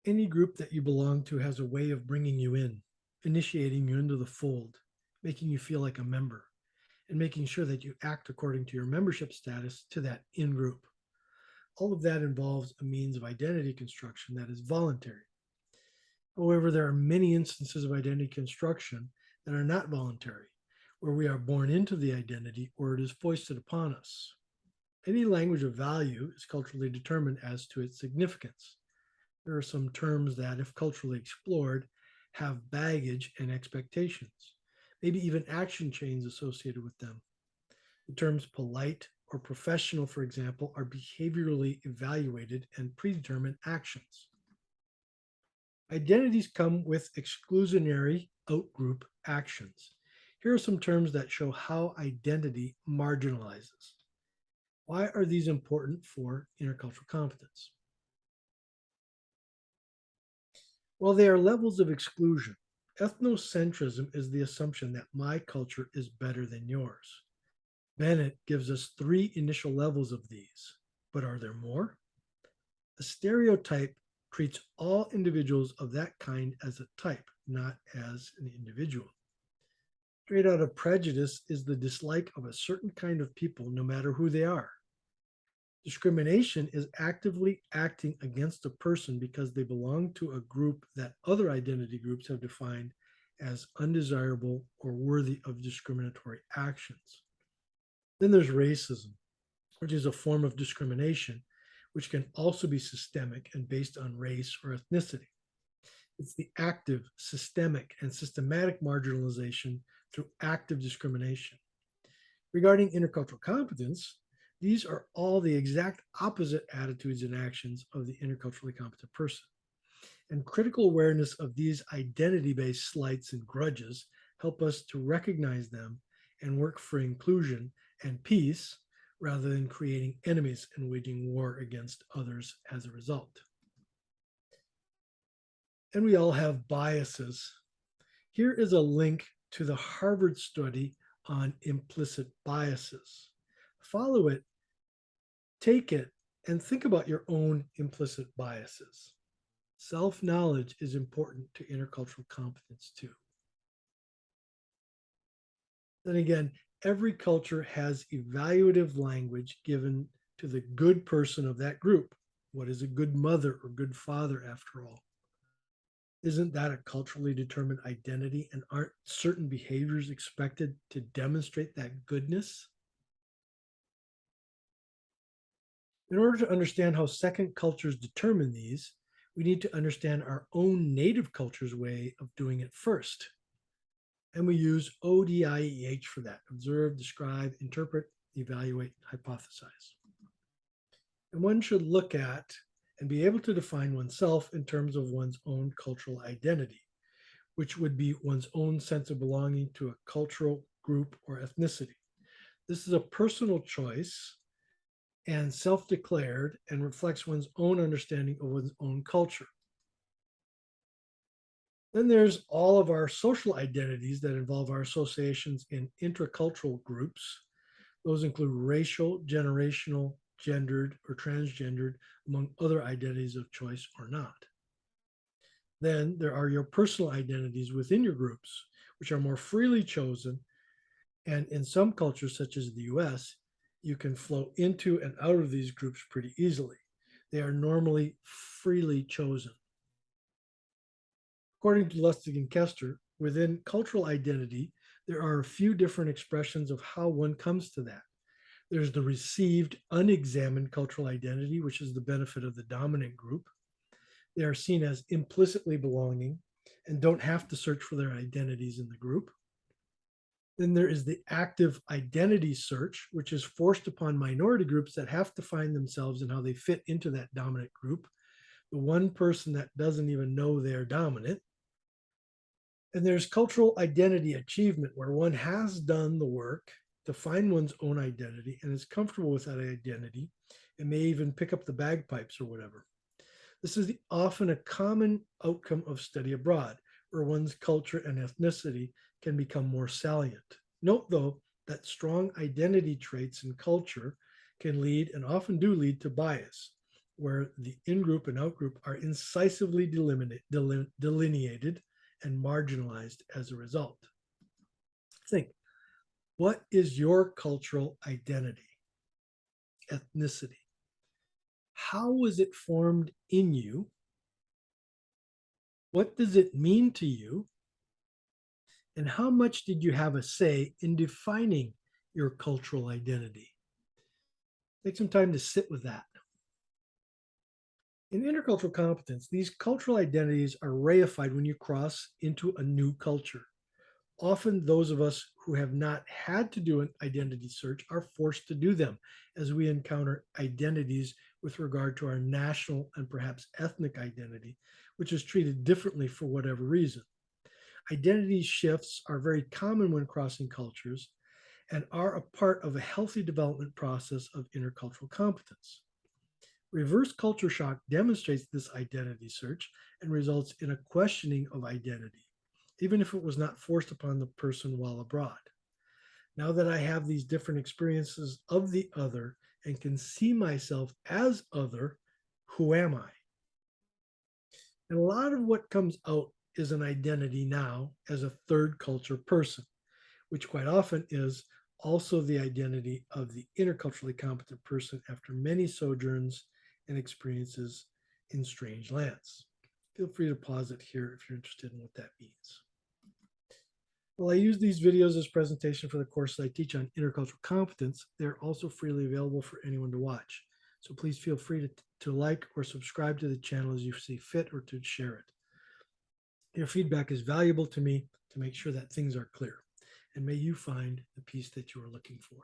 Any group that you belong to has a way of bringing you in, initiating you into the fold, making you feel like a member, and making sure that you act according to your membership status to that in group. All of that involves a means of identity construction that is voluntary. However, there are many instances of identity construction that are not voluntary, where we are born into the identity or it is foisted upon us. Any language of value is culturally determined as to its significance. There are some terms that, if culturally explored, have baggage and expectations, maybe even action chains associated with them. The terms polite or professional, for example, are behaviorally evaluated and predetermined actions. Identities come with exclusionary outgroup actions. Here are some terms that show how identity marginalizes. Why are these important for intercultural competence? Well, they are levels of exclusion. Ethnocentrism is the assumption that my culture is better than yours. Bennett gives us three initial levels of these, but are there more? A stereotype treats all individuals of that kind as a type, not as an individual. Straight out of prejudice is the dislike of a certain kind of people, no matter who they are. Discrimination is actively acting against a person because they belong to a group that other identity groups have defined as undesirable or worthy of discriminatory actions. Then there's racism, which is a form of discrimination, which can also be systemic and based on race or ethnicity. It's the active, systemic, and systematic marginalization through active discrimination. Regarding intercultural competence, these are all the exact opposite attitudes and actions of the interculturally competent person. And critical awareness of these identity based slights and grudges help us to recognize them and work for inclusion and peace rather than creating enemies and waging war against others as a result. And we all have biases. Here is a link to the Harvard study on implicit biases. Follow it, take it, and think about your own implicit biases. Self knowledge is important to intercultural competence too. Then again, every culture has evaluative language given to the good person of that group. What is a good mother or good father, after all? Isn't that a culturally determined identity? And aren't certain behaviors expected to demonstrate that goodness? In order to understand how second cultures determine these, we need to understand our own native culture's way of doing it first. And we use ODIEH for that: observe, describe, interpret, evaluate, hypothesize. And one should look at and be able to define oneself in terms of one's own cultural identity, which would be one's own sense of belonging to a cultural group or ethnicity. This is a personal choice and self declared and reflects one's own understanding of one's own culture. Then there's all of our social identities that involve our associations in intracultural groups. Those include racial, generational, gendered, or transgendered, among other identities of choice or not. Then there are your personal identities within your groups, which are more freely chosen. And in some cultures, such as the US, you can flow into and out of these groups pretty easily. They are normally freely chosen. According to Lustig and Kester, within cultural identity, there are a few different expressions of how one comes to that. There's the received, unexamined cultural identity, which is the benefit of the dominant group. They are seen as implicitly belonging and don't have to search for their identities in the group. Then there is the active identity search, which is forced upon minority groups that have to find themselves and how they fit into that dominant group. The one person that doesn't even know they're dominant. And there's cultural identity achievement, where one has done the work to find one's own identity and is comfortable with that identity and may even pick up the bagpipes or whatever. This is often a common outcome of study abroad, where one's culture and ethnicity can become more salient. Note, though, that strong identity traits in culture can lead and often do lead to bias. where the in-group and out-group are incisively delineated and marginalized as a result. Think, what is your cultural identity, ethnicity? How was it formed in you? What does it mean to you? And how much did you have a say in defining your cultural identity? Take some time to sit with that. In intercultural competence, these cultural identities are reified when you cross into a new culture. Often, those of us who have not had to do an identity search are forced to do them as we encounter identities with regard to our national and perhaps ethnic identity, which is treated differently for whatever reason. Identity shifts are very common when crossing cultures and are a part of a healthy development process of intercultural competence. Reverse culture shock demonstrates this identity search and results in a questioning of identity, even if it was not forced upon the person while abroad. Now that I have these different experiences of the other and can see myself as other, who am I? And a lot of what comes out is an identity now as a third culture person, which quite often is also the identity of the interculturally competent person after many sojourns and experiences in strange lands. Feel free to pause it here if you're interested in what that means. While I use these videos as presentation for the courses I teach on intercultural competence, they're also freely available for anyone to watch. So please feel free to like or subscribe to the channel as you see fit or to share it. Your feedback is valuable to me to make sure that things are clear. And may you find the peace that you are looking for.